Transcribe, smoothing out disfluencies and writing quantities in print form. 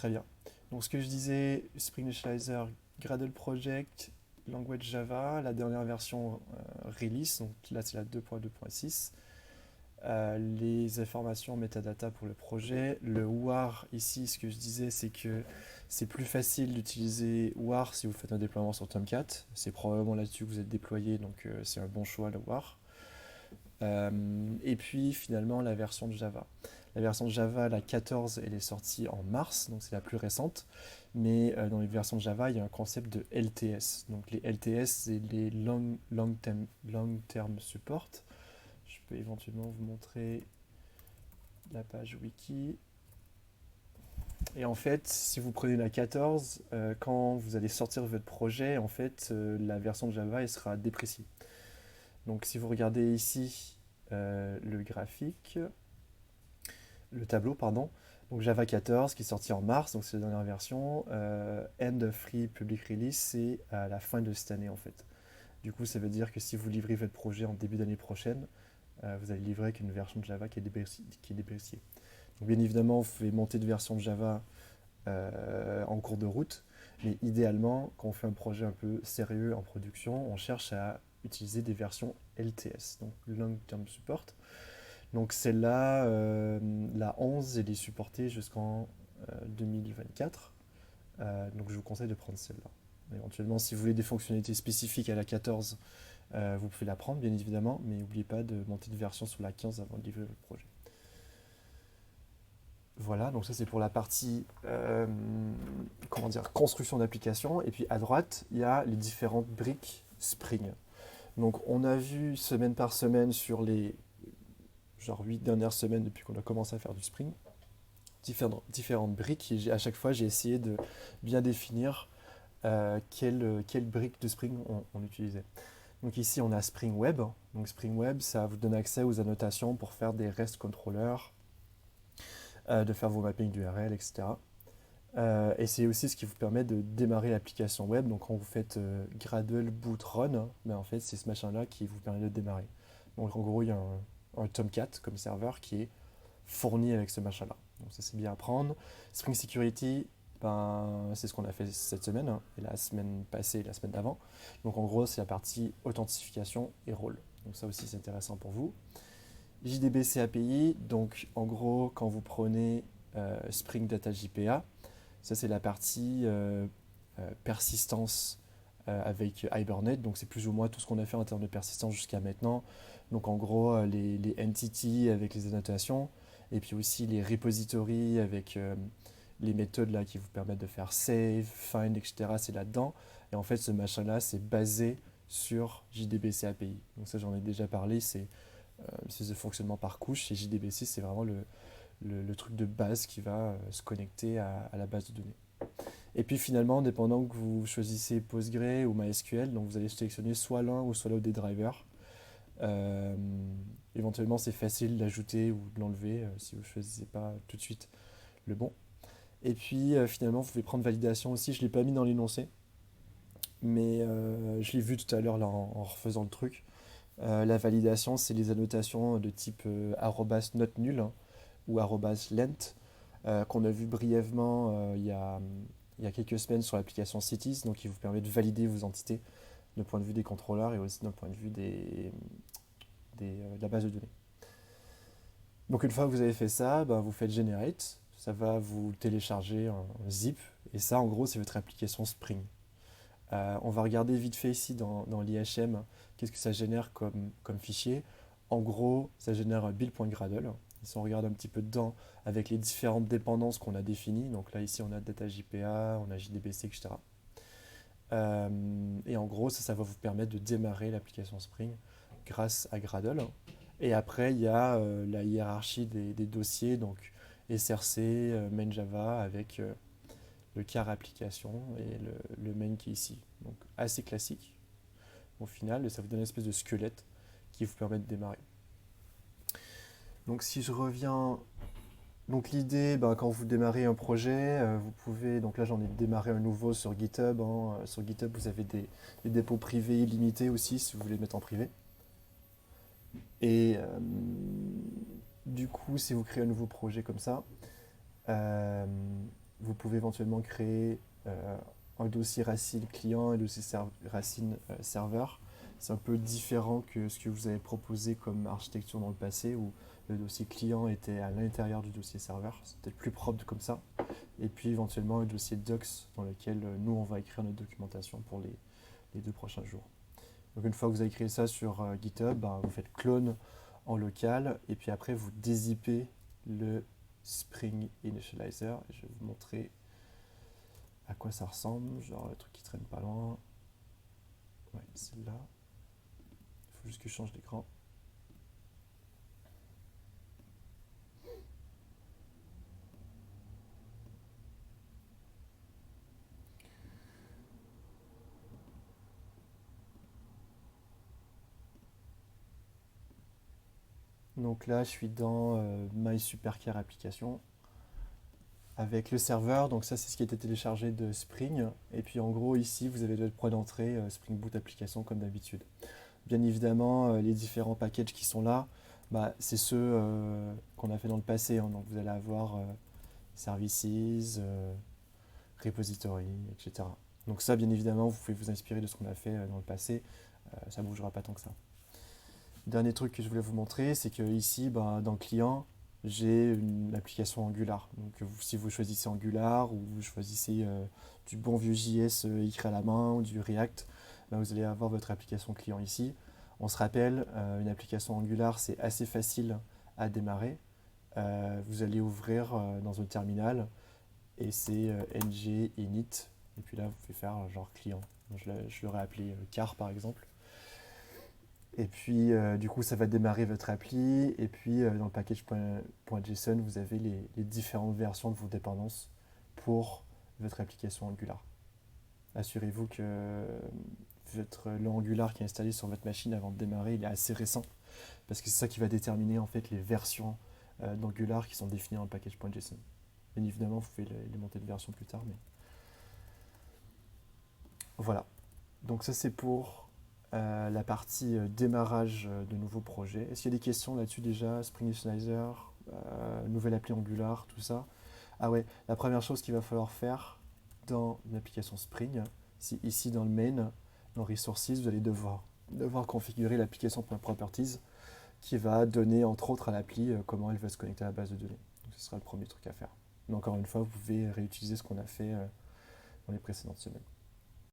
Très bien. Donc ce que je disais, Spring Initializer, Gradle Project, Language Java, la dernière version release, donc là c'est la 2.2.6. Les informations metadata pour le projet. Le WAR ici, ce que je disais, c'est que c'est plus facile d'utiliser WAR si vous faites un déploiement sur Tomcat. C'est probablement là-dessus que vous êtes déployé, donc c'est un bon choix le WAR. Et puis finalement la version de Java. La version de Java, la 14, elle est sortie en mars, donc c'est la plus récente. Mais dans les versions de Java, il y a un concept de LTS. Donc les LTS, c'est les long term support. Je peux éventuellement vous montrer la page wiki. Et en fait, si vous prenez la 14, quand vous allez sortir votre projet, en fait, la version de Java elle sera dépréciée. Donc si vous regardez ici le graphique, le tableau, pardon, donc Java 14 qui est sorti en mars, donc c'est la dernière version, End of Free Public Release, c'est à la fin de cette année en fait. Du coup, ça veut dire que si vous livrez votre projet en début d'année prochaine, vous allez livrer avec une version de Java qui est dépréciée. Donc, bien évidemment, vous pouvez monter de version de Java en cours de route, mais idéalement, quand on fait un projet un peu sérieux en production, on cherche à utiliser des versions LTS, donc Long Term Support. Donc celle-là, la 11, elle est supportée jusqu'en 2024. Donc je vous conseille de prendre celle-là. Éventuellement, si vous voulez des fonctionnalités spécifiques à la 14, vous pouvez la prendre, bien évidemment, mais n'oubliez pas de monter de version sur la 15 avant de livrer votre projet. Voilà, donc ça c'est pour la partie comment dire, construction d'application. Et puis à droite, il y a les différentes briques Spring. Donc on a vu semaine par semaine sur les genre 8 dernières semaines depuis qu'on a commencé à faire du Spring, différentes briques. Et à chaque fois, j'ai essayé de bien définir quelle brique de Spring on utilisait. Donc ici, on a Spring Web. Donc Spring Web, ça vous donne accès aux annotations pour faire des REST controllers, de faire vos mappings d'URL, etc. Et c'est aussi ce qui vous permet de démarrer l'application web. Donc quand vous faites Gradle boot run, ben en fait, c'est ce machin-là qui vous permet de démarrer. Donc en gros, il y a un Tomcat comme serveur qui est fourni avec ce machin-là. Donc ça c'est bien à prendre. Spring Security, ben, c'est ce qu'on a fait cette semaine, hein, et la semaine passée et la semaine d'avant. Donc en gros, c'est la partie authentification et rôle. Donc ça aussi c'est intéressant pour vous. JDBC API, donc en gros, quand vous prenez Spring Data JPA, ça c'est la partie persistance avec Hibernate, donc c'est plus ou moins tout ce qu'on a fait en termes de persistance jusqu'à maintenant. Donc en gros, les entities avec les annotations, et puis aussi les repositories avec les méthodes là qui vous permettent de faire save, find, etc. C'est là-dedans. Et en fait, ce machin-là, c'est basé sur JDBC API. Donc ça, j'en ai déjà parlé, c'est le fonctionnement par couche. Et JDBC, c'est vraiment le truc de base qui va se connecter à la base de données. Et puis finalement, dépendant que vous choisissez Postgre ou MySQL, donc vous allez sélectionner soit l'un ou soit l'autre des drivers. Euh, Éventuellement, c'est facile d'ajouter ou de l'enlever si vous ne choisissez pas tout de suite le bon. Et puis finalement, vous pouvez prendre validation aussi. Je ne l'ai pas mis dans l'énoncé, mais je l'ai vu tout à l'heure là en refaisant le truc. La validation, c'est les annotations de type arrobas not nul, hein, ou arrobas lent qu'on a vu brièvement il y a quelques semaines sur l'application Cities, donc qui vous permet de valider vos entités d'un point de vue des contrôleurs et aussi d'un point de vue de la base de données. Donc une fois que vous avez fait ça, ben, vous faites Generate, ça va vous télécharger un zip, et ça en gros c'est votre application Spring. On va regarder vite fait ici dans l'IHM qu'est-ce que ça génère comme fichier. En gros, ça génère un build.gradle. Si on regarde un petit peu dedans avec les différentes dépendances qu'on a définies, donc là ici on a DataJPA, on a JDBC, etc. Et en gros, ça va vous permettre de démarrer l'application Spring grâce à Gradle. Et après, il y a la hiérarchie des dossiers, donc SRC, main Java avec le car application et le main qui est ici. Donc assez classique au final, et ça vous donne une espèce de squelette qui vous permet de démarrer. Donc si je reviens, donc l'idée, ben, quand vous démarrez un projet, vous pouvez, donc là j'en ai démarré un nouveau sur GitHub, hein. Sur GitHub vous avez des dépôts privés illimités aussi si vous voulez le mettre en privé. Et du coup, si vous créez un nouveau projet comme ça, euh, vous pouvez éventuellement créer un dossier racine client et un dossier racine serveur. C'est un peu différent que ce que vous avez proposé comme architecture dans le passé où le dossier client était à l'intérieur du dossier serveur. C'est peut-être plus propre comme ça. Et puis éventuellement un dossier docs dans lequel nous on va écrire notre documentation pour les 2 prochains jours. Donc une fois que vous avez créé ça sur GitHub, ben, vous faites clone en local et puis après vous dézippez le Spring Initializer. Je vais vous montrer à quoi ça ressemble, genre le truc qui traîne pas loin. Ouais, c'est là. Il faut juste que je change d'écran. Donc là, je suis dans My Supercare application avec le serveur. Donc ça, c'est ce qui a été téléchargé de Spring. Et puis en gros, ici, vous avez le point d'entrée Spring Boot application comme d'habitude. Bien évidemment, les différents packages qui sont là, bah, c'est ceux qu'on a fait dans le passé, hein. Donc vous allez avoir Services, Repository, etc. Donc ça, bien évidemment, vous pouvez vous inspirer de ce qu'on a fait dans le passé. Ça ne bougera pas tant que ça. Dernier truc que je voulais vous montrer, c'est que ici, bah, dans le client, j'ai une application Angular. Donc si vous choisissez Angular ou vous choisissez du bon vieux JS écrit à la main ou du React, bah, vous allez avoir votre application client ici. On se rappelle, une application Angular, c'est assez facile à démarrer. Vous allez ouvrir dans un terminal et c'est ng init. Et puis là, vous pouvez faire genre client. Je l'aurais appelé car par exemple. Et puis, du coup, ça va démarrer votre appli. Et puis, dans le package.json, vous avez les différentes versions de vos dépendances pour votre application Angular. Assurez-vous que l'Angular qui est installé sur votre machine avant de démarrer, il est assez récent. Parce que c'est ça qui va déterminer en fait les versions d'Angular qui sont définies dans le package.json. Bien évidemment, vous pouvez les monter de version plus tard, mais voilà. Donc ça, c'est pour la partie démarrage de nouveaux projets. Est-ce qu'il y a des questions là-dessus déjà? Spring Initializer, nouvelle appli Angular, tout ça. Ah ouais, la première chose qu'il va falloir faire dans l'application Spring, c'est ici dans le main, dans Resources, vous allez devoir configurer l'application.properties qui va donner entre autres à l'appli comment elle va se connecter à la base de données. Donc ce sera le premier truc à faire. Mais encore une fois, vous pouvez réutiliser ce qu'on a fait dans les précédentes semaines.